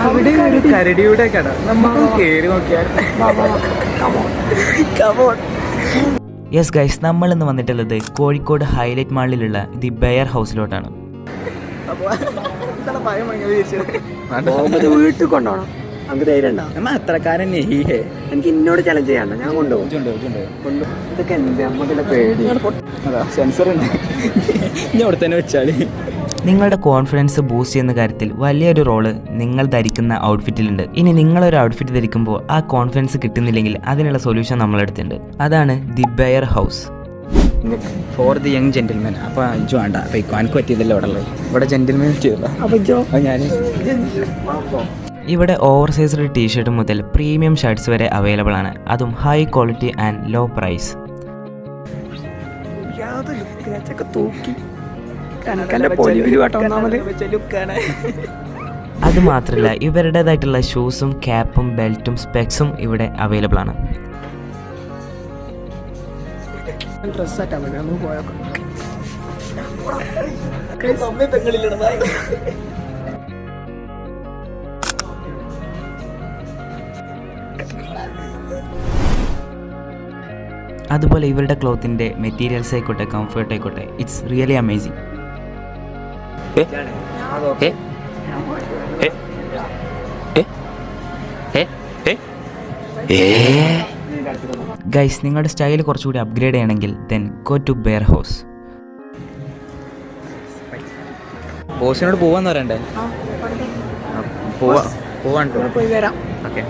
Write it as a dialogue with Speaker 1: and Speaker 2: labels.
Speaker 1: അവിടെ ഒരു കരടിയുടെ കട, നമുക്ക് കയറി നോക്കിയാൽ.
Speaker 2: യെസ് ഗൈസ്, നമ്മളിന്ന് വന്നിട്ടുള്ളത് കോഴിക്കോട് ഹൈലൈറ്റ് മാളിലുള്ള ദി ബെയർ ഹൗസിലോട്ടാണ്.
Speaker 3: വീട്ടിൽ കൊണ്ടുപോകണം, നമുക്ക് ധൈര്യം ഉണ്ടാവും.
Speaker 1: അത്രക്കാരൻ
Speaker 3: എനിക്ക് ഇന്നോട് ചലഞ്ച് ചെയ്യണ്ട, ഞാൻ കൊണ്ടുപോകും. ഇതൊക്കെ എന്താ നമുക്കിടെ പേടി.
Speaker 1: സെൻസർ ഉണ്ട്, ഇനി അവിടെ തന്നെ വെച്ചാല്.
Speaker 2: നിങ്ങളുടെ കോൺഫിഡൻസ് ബൂസ്റ്റ് ചെയ്യുന്ന കാര്യത്തിൽ വലിയൊരു റോള് നിങ്ങൾ ധരിക്കുന്ന ഔട്ട്ഫിറ്റിലുണ്ട്. ഇനി നിങ്ങളൊരു ഔട്ട്ഫിറ്റ് ധരിക്കുമ്പോൾ ആ കോൺഫിഡൻസ് കിട്ടുന്നില്ലെങ്കിൽ അതിനുള്ള സൊല്യൂഷൻ നമ്മളെടുത്തിട്ടുണ്ട്. അതാണ് the bare house
Speaker 1: for the young gentleman. അപ്പോൾ അഞ്ചു വേണ്ട, അപ്പോൾ എനിക്ക് പറ്റിയതല്ലോ ഇവിടെ ഉള്ളത്. ഇവിടെ ജെന്റിൽമാൻ പറ്റിയതല്ല. അപ്പോൾ ഞാൻ
Speaker 2: ഇവിടെ ഓവർ സൈസ്ഡ് ടീഷർട്ട് മുതൽ പ്രീമിയം ഷർട്ട്സ് വരെ അവൈലബിൾ ആണ്, അതും high quality and low price. അതുമാത്രമല്ല, ഇവരുടേതായിട്ടുള്ള ഷൂസും ക്യാപ്പും ബെൽറ്റും സ്പെക്സും ഇവിടെ അവൈലബിൾ ആണ്. അതുപോലെ ഇവരുടെ ക്ലോത്തിൻ്റെ മെറ്റീരിയൽസ് ആയിക്കോട്ടെ, കംഫർട്ട് ആയിക്കോട്ടെ, ഇറ്റ്സ് റിയലി അമേസിങ്. ഗൈസ്, നിങ്ങളുടെ സ്റ്റൈൽ കുറച്ചുകൂടി അപ്ഗ്രേഡ് ചെയ്യണമെങ്കിൽ then go to Bear House.
Speaker 1: ബോസിനോട് പോവാന്ന് പറയണ്ടേ? പോവാൻ ഓക്കെ.